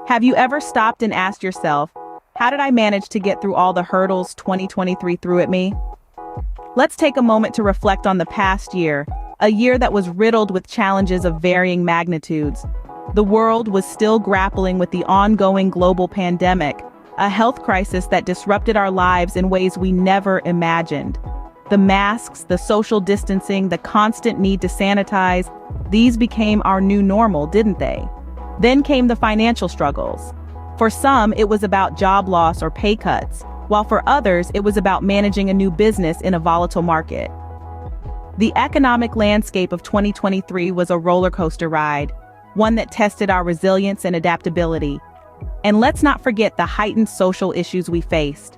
Have you ever stopped and asked yourself, how did I manage to get through all the hurdles 2023 threw at me? Let's take a moment to reflect on the past year, a year that was riddled with challenges of varying magnitudes. The world was still grappling with the ongoing global pandemic, a health crisis that disrupted our lives in ways we never imagined. The masks, the social distancing, the constant need to sanitize, these became our new normal, didn't they? Then came the financial struggles. For some, it was about job loss or pay cuts, while for others, it was about managing a new business in a volatile market. The economic landscape of 2023 was a roller coaster ride, one that tested our resilience and adaptability. And let's not forget the heightened social issues we faced.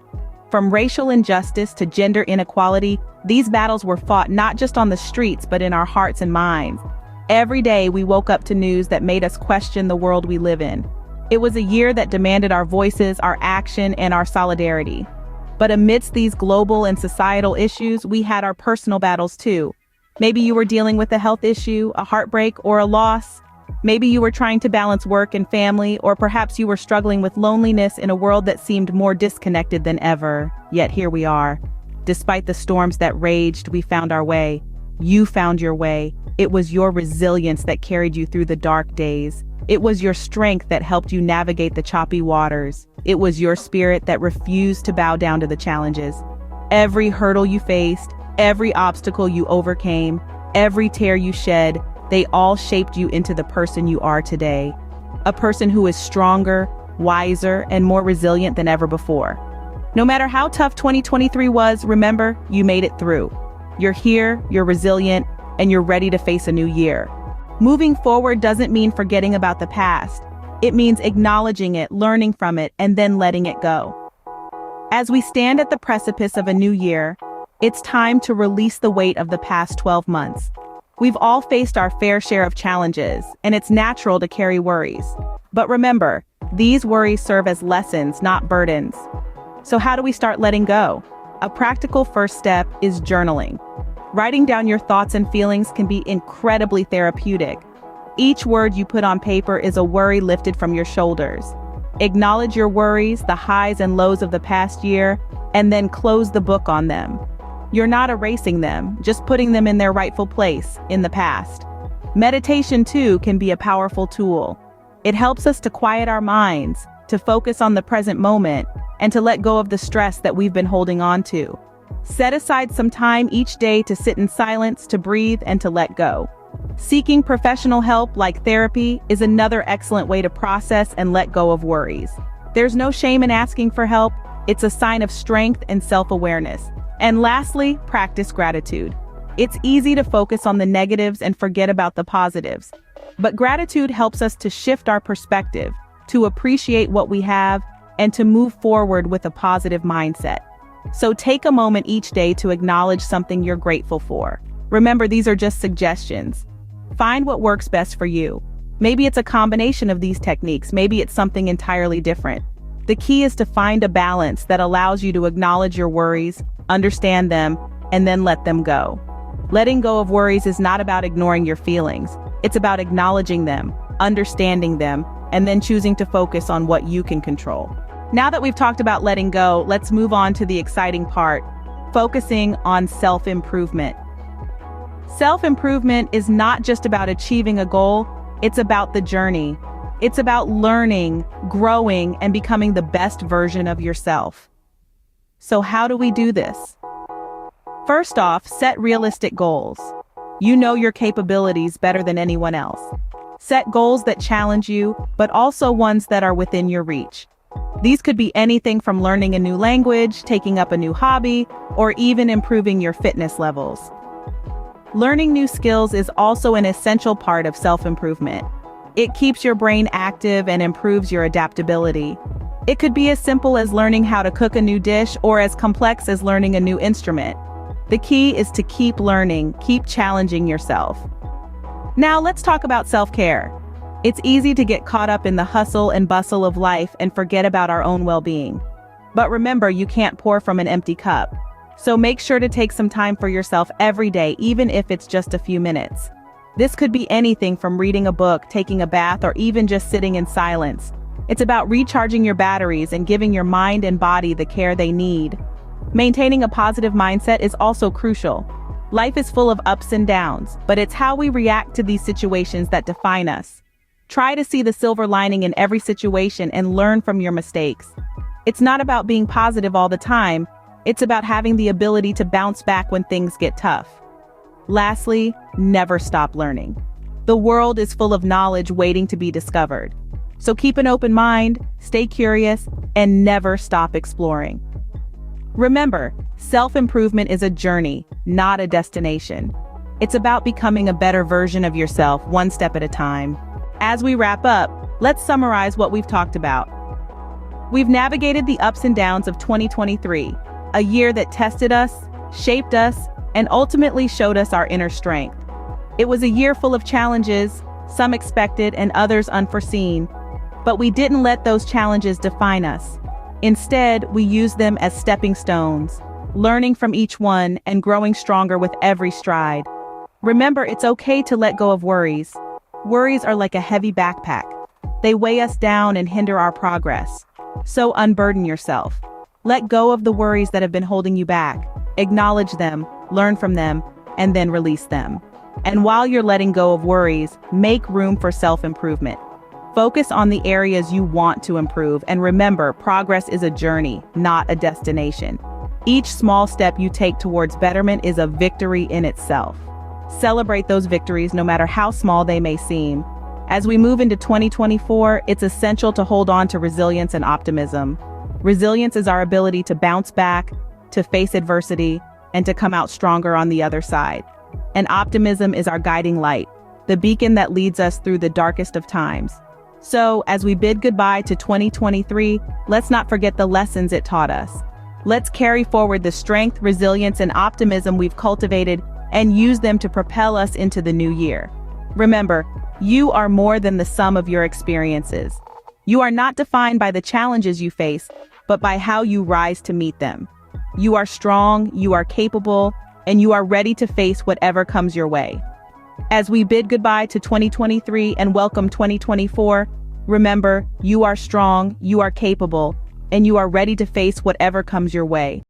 From racial injustice to gender inequality, these battles were fought not just on the streets but in our hearts and minds. Every day we woke up to news that made us question the world we live in. It was a year that demanded our voices, our action, and our solidarity. But amidst these global and societal issues, we had our personal battles too. Maybe you were dealing with a health issue, a heartbreak, or a loss. Maybe you were trying to balance work and family, or perhaps you were struggling with loneliness in a world that seemed more disconnected than ever. Yet here we are. Despite the storms that raged, we found our way. You found your way. It was your resilience that carried you through the dark days. It was your strength that helped you navigate the choppy waters. It was your spirit that refused to bow down to the challenges. Every hurdle you faced, every obstacle you overcame, every tear you shed, they all shaped you into the person you are today. A person who is stronger, wiser, and more resilient than ever before. No matter how tough 2023 was, remember, you made it through. You're here, you're resilient, and you're ready to face a new year. Moving forward doesn't mean forgetting about the past. It means acknowledging it, learning from it, and then letting it go. As we stand at the precipice of a new year, it's time to release the weight of the past 12 months. We've all faced our fair share of challenges, and it's natural to carry worries. But remember, these worries serve as lessons, not burdens. So how do we start letting go? A practical first step is journaling. Writing down your thoughts and feelings can be incredibly therapeutic. Each word you put on paper is a worry lifted from your shoulders. Acknowledge your worries, the highs and lows of the past year, and then close the book on them. You're not erasing them, just putting them in their rightful place, in the past. Meditation, too, can be a powerful tool. It helps us to quiet our minds, to focus on the present moment, and to let go of the stress that we've been holding on to. Set aside some time each day to sit in silence, to breathe, and to let go. Seeking professional help like therapy is another excellent way to process and let go of worries. There's no shame in asking for help. It's a sign of strength and self-awareness. And lastly, practice gratitude. It's easy to focus on the negatives and forget about the positives. But gratitude helps us to shift our perspective, to appreciate what we have, and to move forward with a positive mindset. So take a moment each day to acknowledge something you're grateful for. Remember, these are just suggestions. Find what works best for you. Maybe it's a combination of these techniques. Maybe it's something entirely different. The key is to find a balance that allows you to acknowledge your worries, understand them, and then let them go. Letting go of worries is not about ignoring your feelings. It's about acknowledging them, understanding them, and then choosing to focus on what you can control. Now that we've talked about letting go, let's move on to the exciting part, focusing on self-improvement. Self-improvement is not just about achieving a goal, it's about the journey. It's about learning, growing, and becoming the best version of yourself. So how do we do this? First off, set realistic goals. You know your capabilities better than anyone else. Set goals that challenge you, but also ones that are within your reach. These could be anything from learning a new language, taking up a new hobby, or even improving your fitness levels. Learning new skills is also an essential part of self-improvement. It keeps your brain active and improves your adaptability. It could be as simple as learning how to cook a new dish or as complex as learning a new instrument. The key is to keep learning, keep challenging yourself. Now let's talk about self-care. It's easy to get caught up in the hustle and bustle of life and forget about our own well-being. But remember, you can't pour from an empty cup. So make sure to take some time for yourself every day, even if it's just a few minutes. This could be anything from reading a book, taking a bath, or even just sitting in silence. It's about recharging your batteries and giving your mind and body the care they need. Maintaining a positive mindset is also crucial. Life is full of ups and downs, but it's how we react to these situations that define us. Try to see the silver lining in every situation and learn from your mistakes. It's not about being positive all the time, it's about having the ability to bounce back when things get tough. Lastly, never stop learning. The world is full of knowledge waiting to be discovered. So keep an open mind, stay curious, and never stop exploring. Remember, self-improvement is a journey, not a destination. It's about becoming a better version of yourself one step at a time. As we wrap up, let's summarize what we've talked about. We've navigated the ups and downs of 2023, a year that tested us, shaped us, and ultimately showed us our inner strength. It was a year full of challenges, some expected and others unforeseen, but we didn't let those challenges define us. Instead, we used them as stepping stones, learning from each one and growing stronger with every stride. Remember, it's okay to let go of worries. Worries are like a heavy backpack. They weigh us down and hinder our progress. So unburden yourself. Let go of the worries that have been holding you back. Acknowledge them, learn from them, and then release them. And while you're letting go of worries, make room for self-improvement. Focus on the areas you want to improve, and remember, progress is a journey, not a destination. Each small step you take towards betterment is a victory in itself. Celebrate those victories no matter how small they may seem. As we move into 2024, it's essential to hold on to resilience and optimism. Resilience is our ability to bounce back, to face adversity, and to come out stronger on the other side. And optimism is our guiding light, the beacon that leads us through the darkest of times. So, as we bid goodbye to 2023, let's not forget the lessons it taught us. Let's carry forward the strength, resilience, and optimism we've cultivated and use them to propel us into the new year. Remember, you are more than the sum of your experiences. You are not defined by the challenges you face, but by how you rise to meet them. You are strong, you are capable, and you are ready to face whatever comes your way. As we bid goodbye to 2023 and welcome 2024, remember, you are strong, you are capable, and you are ready to face whatever comes your way.